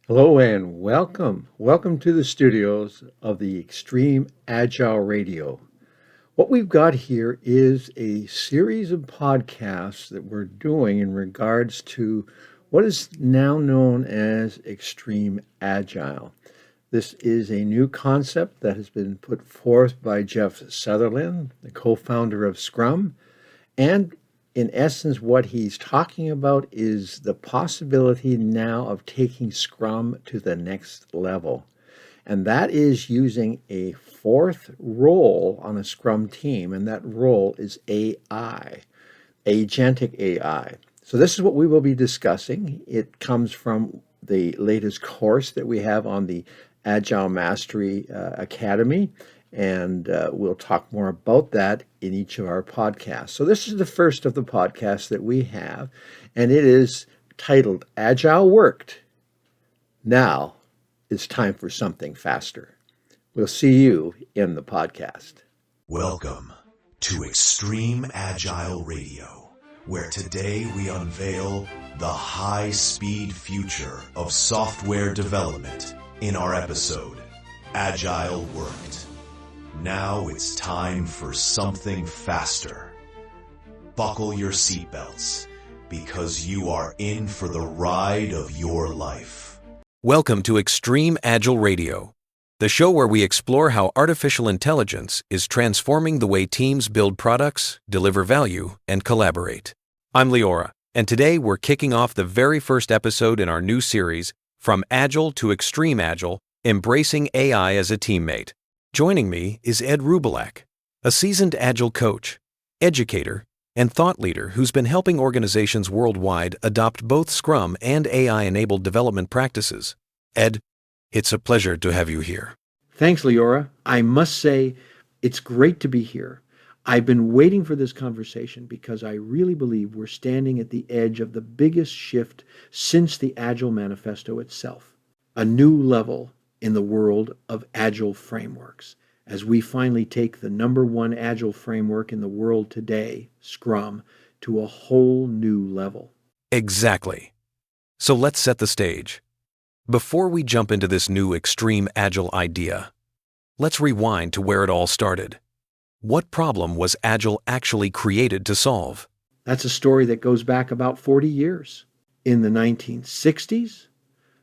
Hello and welcome. Welcome to the studios of the Extreme Agile Radio. What we've got here is a series of podcasts that we're doing in regards to what is now known as Extreme Agile. This is a new concept that has been put forth by Jeff Sutherland, the co-founder of Scrum, and in essence, what he's talking about is the possibility now of taking Scrum to the next level. And that is using a fourth role on a Scrum team, and that role is AI, agentic AI. So, this is what we will be discussing. It comes from the latest course that we have on the Agile Mastery Academy, and we'll talk more about that in each of our podcasts. So, this is the first of the podcasts that we have, and it is titled Agile Worked. Now it's time for something faster. We'll see you in the podcast. Welcome to Extreme Agile Radio, where today we unveil the high-speed future of software development in our episode, Agile Worked. Now it's time for something faster. Buckle your seatbelts, because you are in for the ride of your life. Welcome to Extreme Agile Radio, the show where we explore how artificial intelligence is transforming the way teams build products, deliver value, and collaborate. I'm Leora, and today we're kicking off the very first episode in our new series, From Agile to Extreme Agile, Embracing AI as a Teammate. Joining me is Ed Rubilak, a seasoned Agile coach, educator, and thought leader who's been helping organizations worldwide adopt both Scrum and AI-enabled development practices. Ed, it's a pleasure to have you here. Thanks, Leora. I must say, it's great to be here. I've been waiting for this conversation because I really believe we're standing at the edge of the biggest shift since the Agile Manifesto itself. A new level in the world of Agile frameworks, as we finally take the number one Agile framework in the world today, Scrum, to a whole new level. Exactly. So let's set the stage. Before we jump into this new extreme Agile idea, let's rewind to where it all started. What problem was Agile actually created to solve? That's a story that goes back about 40 years. In the 1960s,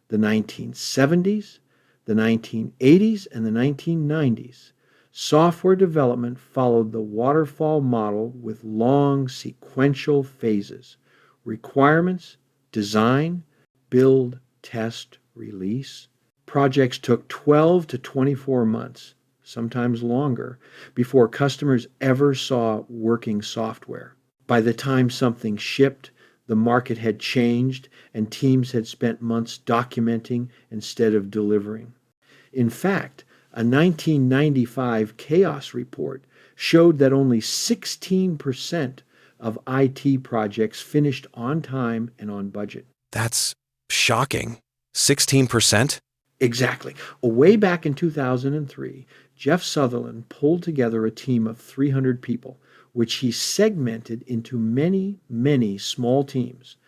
the 1970s, the 1980s, and the 1990s, software development followed the waterfall model with long sequential phases: requirements, design, build, test, release. Projects took 12 to 24 months, sometimes longer, before customers ever saw working software. By the time something shipped, the market had changed and teams had spent months documenting instead of delivering. In fact, a 1995 Chaos report showed that only 16% of IT projects finished on time and on budget. That's shocking. 16%? Exactly. Way back in 2003, Jeff Sutherland pulled together a team of 300 people, which he segmented into many, many small teams,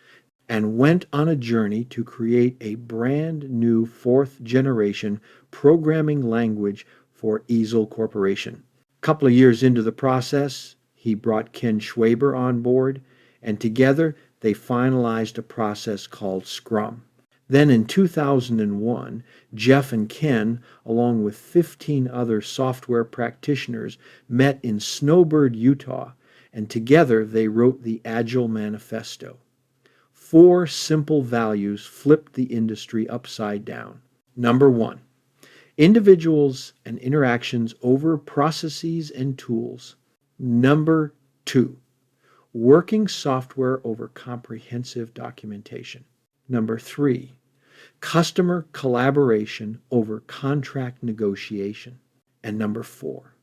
and went on a journey to create a brand new fourth generation programming language for Easel Corporation. A couple of years into the process, he brought Ken Schwaber on board, and together they finalized a process called Scrum. Then in 2001, Jeff and Ken, along with 15 other software practitioners, met in Snowbird, Utah, and together they wrote the Agile Manifesto. 4 simple values flipped the industry upside down. Number 1, individuals and interactions over processes and tools. Number 2, working software over comprehensive documentation. Number 3, customer collaboration over contract negotiation. And number 4,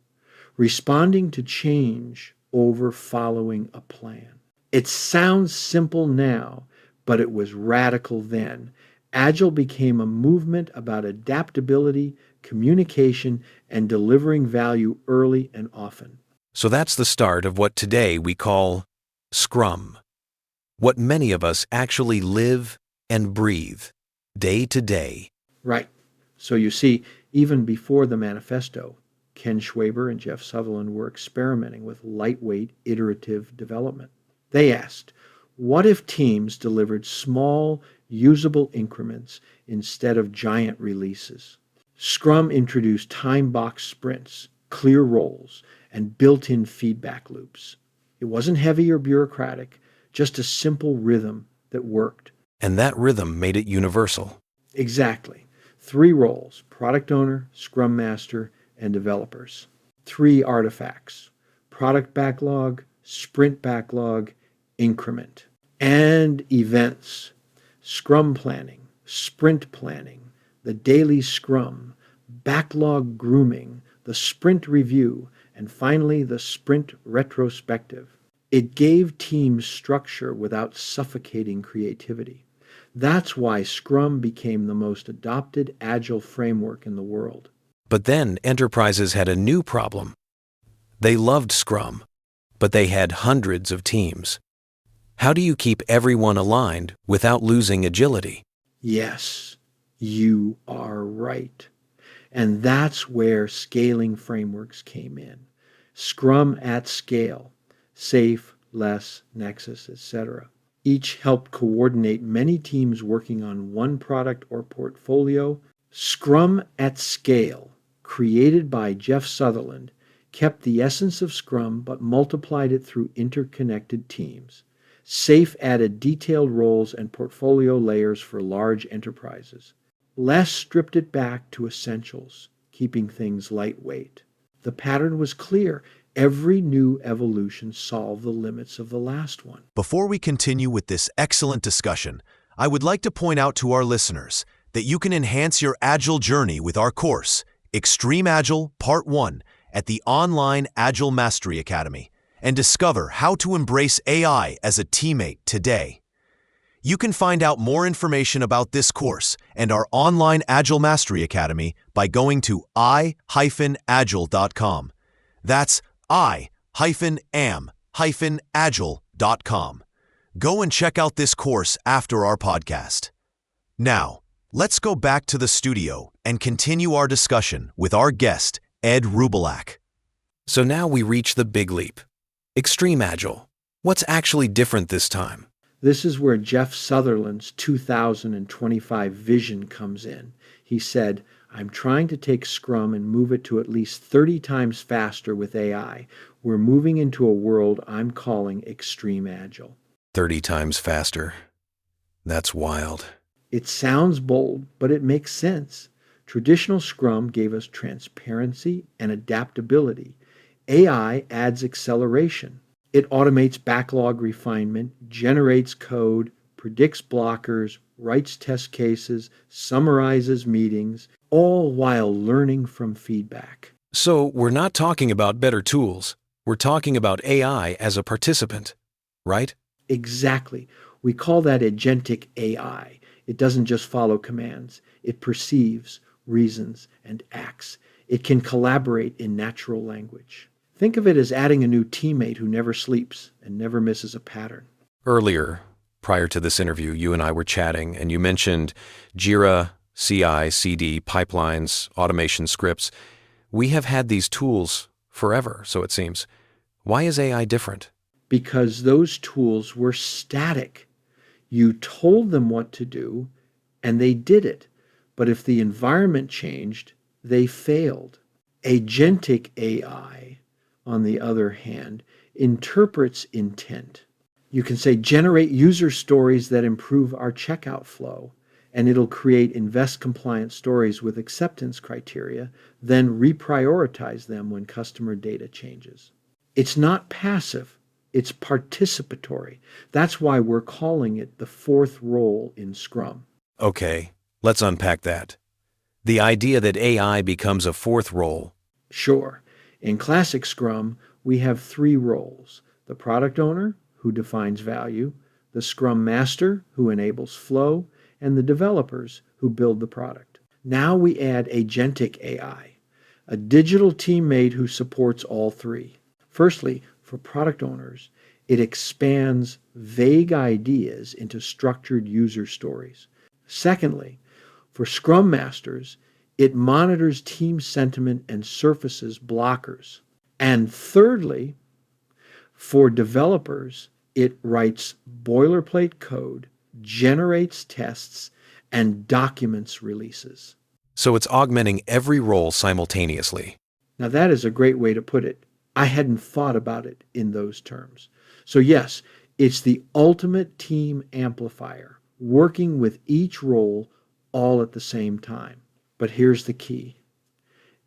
responding to change over following a plan. It sounds simple now, but it was radical then. Agile became a movement about adaptability, communication, and delivering value early and often. So that's the start of what today we call Scrum. What many of us actually live and breathe. day to day. Right. So you see, even before the manifesto, Ken Schwaber and Jeff Sutherland were experimenting with lightweight iterative development. They asked, what if teams delivered small, usable increments instead of giant releases? Scrum introduced time-boxed sprints, clear roles, and built-in feedback loops. It wasn't heavy or bureaucratic, just a simple rhythm that worked. And that rhythm made it universal. Exactly. 3 roles: product owner, scrum master, and developers. 3 artifacts: product backlog, sprint backlog, increment. And events: scrum planning, sprint planning, the daily scrum, backlog grooming, the sprint review, and finally the sprint retrospective. It gave teams structure without suffocating creativity. That's why Scrum became the most adopted Agile framework in the world. But then enterprises had a new problem. They loved Scrum, but they had hundreds of teams. How do you keep everyone aligned without losing agility? Yes, you are right. And that's where scaling frameworks came in. Scrum at scale, safe, less, Nexus, etc. Each helped coordinate many teams working on one product or portfolio. Scrum at scale, created by Jeff Sutherland, kept the essence of Scrum but multiplied it through interconnected teams. Safe added detailed roles and portfolio layers for large enterprises. Less stripped it back to essentials, keeping things lightweight. The pattern was clear. Every new evolution solved the limits of the last one. Before we continue with this excellent discussion, I would like to point out to our listeners that you can enhance your Agile journey with our course, Extreme Agile Part 1, at the online Agile Mastery Academy, and discover how to embrace AI as a teammate today. You can find out more information about this course and our online Agile Mastery Academy by going to i-agile.com. That's i-am-agile.com. Go and check out this course after our podcast. Now, let's go back to the studio and continue our discussion with our guest, Ed Rubelak. So now we reach the big leap. Extreme Agile. What's actually different this time? This is where Jeff Sutherland's 2025 vision comes in. He said, I'm trying to take Scrum and move it to at least 30 times faster with AI. We're moving into a world I'm calling Extreme Agile. 30 times faster. That's wild. It sounds bold, but it makes sense. Traditional Scrum gave us transparency and adaptability. AI adds acceleration. It automates backlog refinement, generates code, predicts blockers, writes test cases, summarizes meetings, all while learning from feedback. So we're not talking about better tools. We're talking about AI as a participant, right? Exactly. We call that agentic AI. It doesn't just follow commands. It perceives, reasons, and acts. It can collaborate in natural language. Think of it as adding a new teammate who never sleeps and never misses a pattern. Earlier, prior to this interview, you and I were chatting, and you mentioned Jira, CI, CD, pipelines, automation scripts. We have had these tools forever, so it seems. Why is AI different? Because those tools were static. You told them what to do, and they did it. But if the environment changed, they failed. Agentic AI, on the other hand, interprets intent. You can say, generate user stories that improve our checkout flow, and it'll create invest-compliant stories with acceptance criteria, then reprioritize them when customer data changes. It's not passive, it's participatory. That's why we're calling it the fourth role in Scrum. Okay, let's unpack that. The idea that AI becomes a fourth role. Sure. In classic Scrum, we have 3 roles: the product owner, who defines value, the Scrum Master, who enables flow, and the developers, who build the product. Now we add agentic AI, a digital teammate who supports all 3. Firstly, for product owners, it expands vague ideas into structured user stories. Secondly, For Scrum Masters, it monitors team sentiment and surfaces blockers. And thirdly, for developers, it writes boilerplate code, generates tests, and documents releases. So it's augmenting every role simultaneously. Now, that is a great way to put it. I hadn't thought about it in those terms. So, yes, it's the ultimate team amplifier, working with each role all at the same time. But here's the key: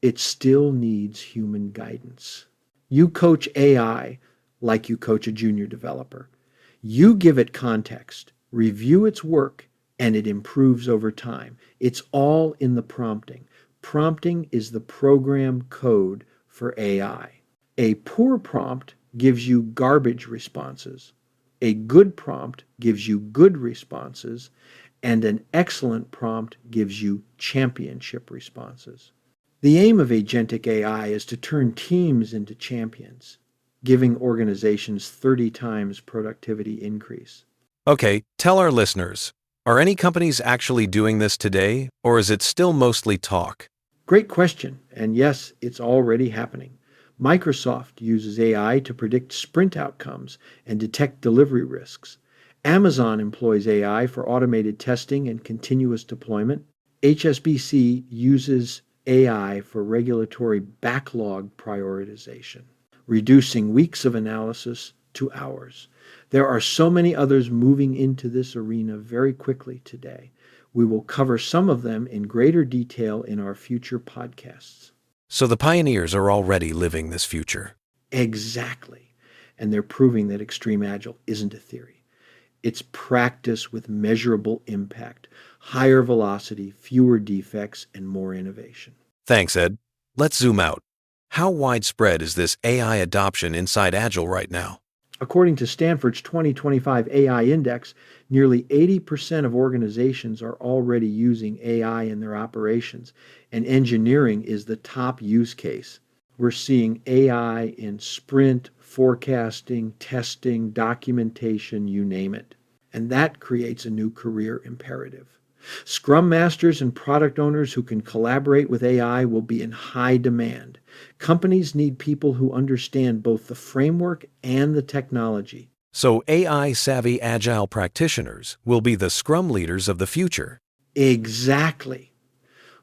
it still needs human guidance. You coach AI like you coach a junior developer. You give it context, review its work, and it improves over time. It's all in the prompting. Prompting is the program code for AI. A poor prompt gives you garbage responses. A good prompt gives you good responses. And an excellent prompt gives you championship responses. The aim of agentic AI is to turn teams into champions, giving organizations 30 times productivity increase. Okay, tell our listeners, are any companies actually doing this today, or is it still mostly talk? Great question, and yes, it's already happening. Microsoft uses AI to predict sprint outcomes and detect delivery risks. Amazon employs AI for automated testing and continuous deployment. HSBC uses AI for regulatory backlog prioritization, reducing weeks of analysis to hours. There are so many others moving into this arena very quickly today. We will cover some of them in greater detail in our future podcasts. So the pioneers are already living this future. Exactly. And they're proving that Extreme Agile isn't a theory. It's practice with measurable impact, higher velocity, fewer defects, and more innovation. Thanks, Ed. Let's zoom out. How widespread is this AI adoption inside Agile right now? According to Stanford's 2025 AI Index, nearly 80% of organizations are already using AI in their operations, and engineering is the top use case. We're seeing AI in sprint, forecasting, testing, documentation, you name it. And that creates a new career imperative. Scrum masters and product owners who can collaborate with AI will be in high demand. Companies need people who understand both the framework and the technology. So AI-savvy Agile practitioners will be the Scrum leaders of the future. Exactly.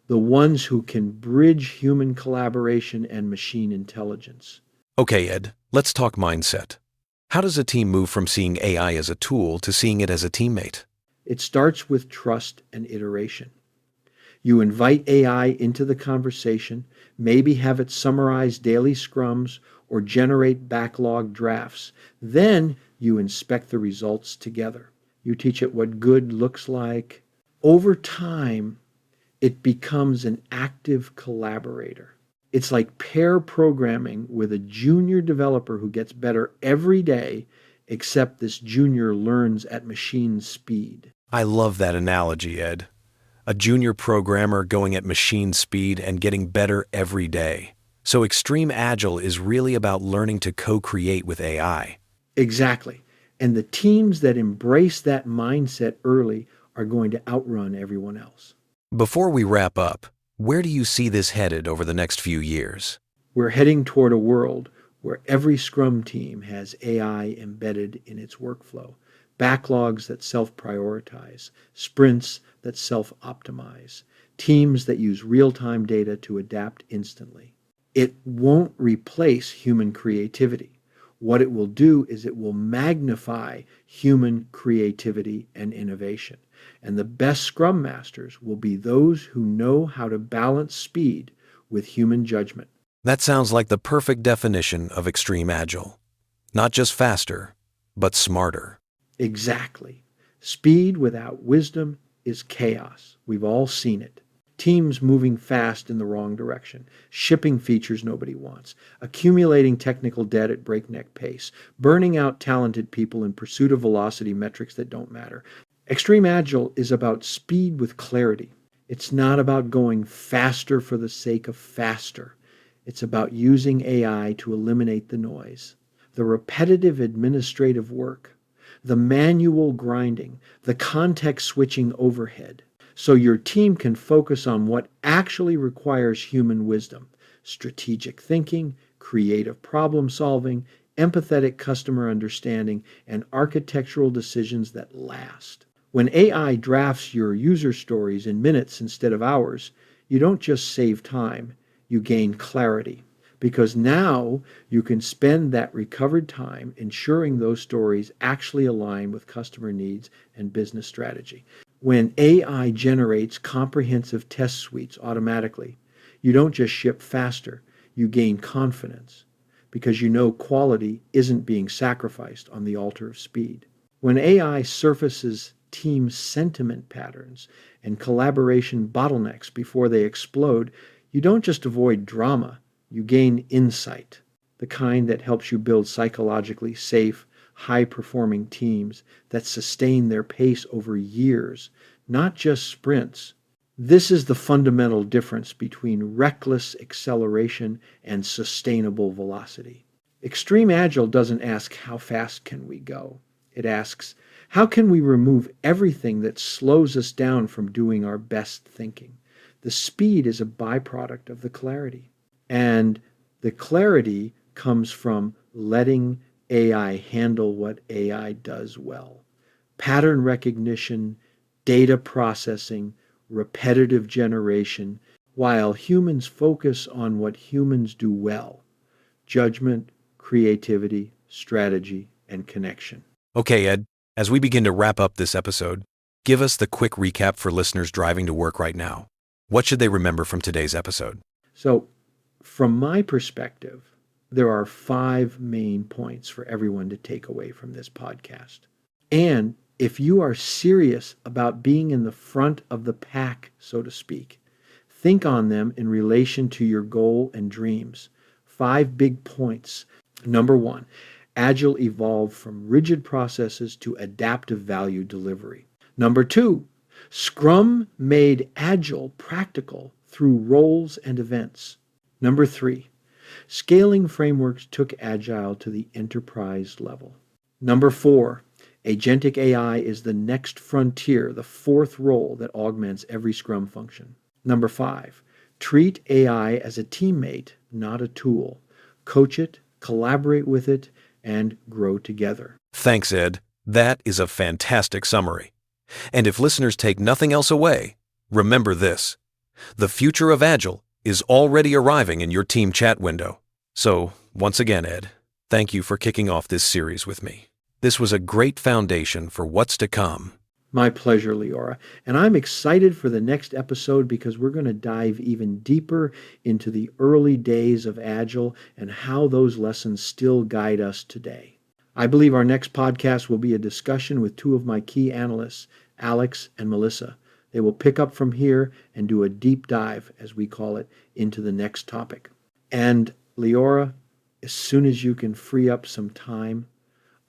The ones who can bridge human collaboration and machine intelligence. Okay, Ed, let's talk mindset. How does a team move from seeing AI as a tool to seeing it as a teammate? It starts with trust and iteration. You invite AI into the conversation, maybe have it summarize daily scrums or generate backlog drafts. Then you inspect the results together. You teach it what good looks like. Over time, it becomes an active collaborator. It's like pair programming with a junior developer who gets better every day, except this junior learns at machine speed. I love that analogy, Ed. A junior programmer going at machine speed and getting better every day. So Extreme Agile is really about learning to co-create with AI. Exactly. And the teams that embrace that mindset early are going to outrun everyone else. Before we wrap up, where do you see this headed over the next few years? We're heading toward a world where every Scrum team has AI embedded in its workflow, backlogs that self-prioritize, sprints that self-optimize, teams that use real-time data to adapt instantly. It won't replace human creativity. What it will do is it will magnify human creativity and innovation. And the best Scrum Masters will be those who know how to balance speed with human judgment. That sounds like the perfect definition of Extreme Agile. Not just faster, but smarter. Exactly. Speed without wisdom is chaos. We've all seen it. Teams moving fast in the wrong direction, shipping features nobody wants, accumulating technical debt at breakneck pace, burning out talented people in pursuit of velocity metrics that don't matter. Extreme Agile is about speed with clarity. It's not about going faster for the sake of faster. It's about using AI to eliminate the noise, the repetitive administrative work, the manual grinding, the context switching overhead, so your team can focus on what actually requires human wisdom: strategic thinking, creative problem solving, empathetic customer understanding, and architectural decisions that last. When AI drafts your user stories in minutes instead of hours, you don't just save time, you gain clarity. Because now you can spend that recovered time ensuring those stories actually align with customer needs and business strategy. When AI generates comprehensive test suites automatically, you don't just ship faster, you gain confidence because you know quality isn't being sacrificed on the altar of speed. When AI surfaces team sentiment patterns and collaboration bottlenecks before they explode, you don't just avoid drama, you gain insight, the kind that helps you build psychologically safe, high performing teams that sustain their pace over years, not just sprints. This is the fundamental difference between reckless acceleration and sustainable velocity. Extreme Agile doesn't ask how fast can we go. It asks, how can we remove everything that slows us down from doing our best thinking? The speed is a byproduct of the clarity. And the clarity comes from letting AI handle what AI does well: pattern recognition, data processing, repetitive generation, while humans focus on what humans do well: judgment, creativity, strategy, and connection. Okay, Ed, as we begin to wrap up this episode, give us the quick recap for listeners driving to work right now. What should they remember from today's episode? So, from my perspective, there are 5 main points for everyone to take away from this podcast. And if you are serious about being in the front of the pack, so to speak, think on them in relation to your goal and dreams. 5 big points. Number 1, Agile evolved from rigid processes to adaptive value delivery. Number 2, Scrum made Agile practical through roles and events. Number 3, scaling frameworks took Agile to the enterprise level. Number 4, agentic AI is the next frontier, the 4th role that augments every Scrum function. Number 5, treat AI as a teammate, not a tool. Coach it, collaborate with it, and grow together. Thanks, Ed. That is a fantastic summary. And if listeners take nothing else away, remember this: the future of Agile is already arriving in your team chat window. So, once again, Ed, thank you for kicking off this series with me. This was a great foundation for what's to come. My pleasure, Leora. And I'm excited for the next episode because we're going to dive even deeper into the early days of Agile and how those lessons still guide us today. I believe our next podcast will be a discussion with 2 of my key analysts, Alex and Melissa. They will pick up from here and do a deep dive, as we call it, into the next topic. And Leora, as soon as you can free up some time,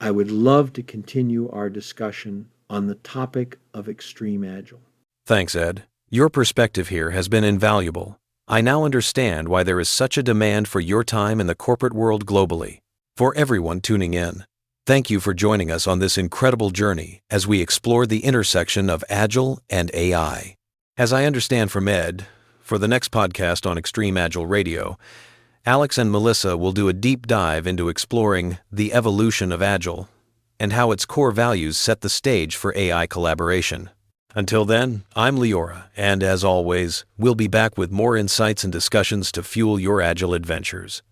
I would love to continue our discussion on the topic of Extreme Agile. Thanks, Ed. Your perspective here has been invaluable. I now understand why there is such a demand for your time in the corporate world globally. For everyone tuning in, thank you for joining us on this incredible journey as we explore the intersection of Agile and AI. As I understand from Ed, for the next podcast on Extreme Agile Radio, Alex and Melissa will do a deep dive into exploring the evolution of Agile and how its core values set the stage for AI collaboration. Until then, I'm Leora, and as always, we'll be back with more insights and discussions to fuel your Agile adventures.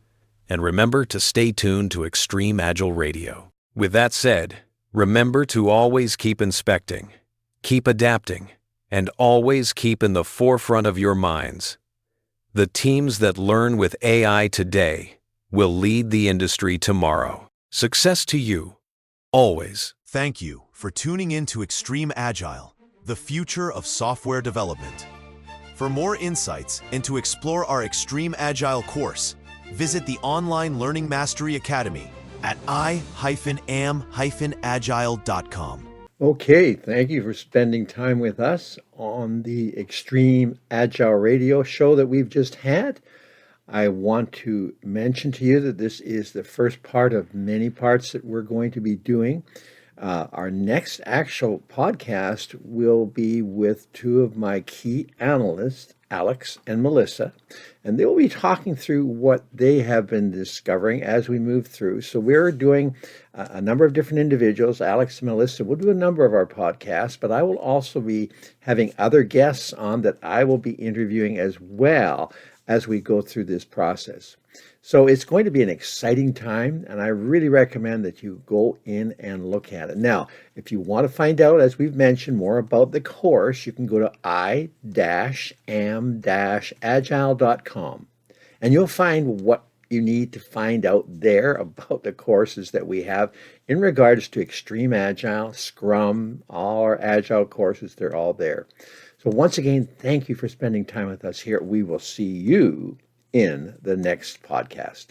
And remember to stay tuned to Extreme Agile Radio. With that said, remember to always keep inspecting, keep adapting, and always keep in the forefront of your minds. The teams that learn with AI today will lead the industry tomorrow. Success to you. Always. Thank you for tuning in to Extreme Agile, the future of software development. For more insights and to explore our Extreme Agile course, visit the Online Learning Mastery Academy at i-am-agile.com. Okay, thank you for spending time with us on the Extreme Agile Radio show that we've just had. I want to mention to you that this is the first part of many parts that we're going to be doing. Our next actual podcast will be with two of my key analysts, Alex and Melissa, and they will be talking through what they have been discovering as we move through. So we're doing a number of different individuals. Alex and Melissa will do a number of our podcasts, but I will also be having other guests on that I will be interviewing as well as we go through this process. So it's going to be an exciting time, and I really recommend that you go in and look at it. Now, if you want to find out, as we've mentioned, more about the course, you can go to i-am-agile.com, and you'll find what you need to find out there about the courses that we have in regards to Extreme Agile, Scrum, all our Agile courses, they're all there. So once again, thank you for spending time with us here. We will see you in the next podcast.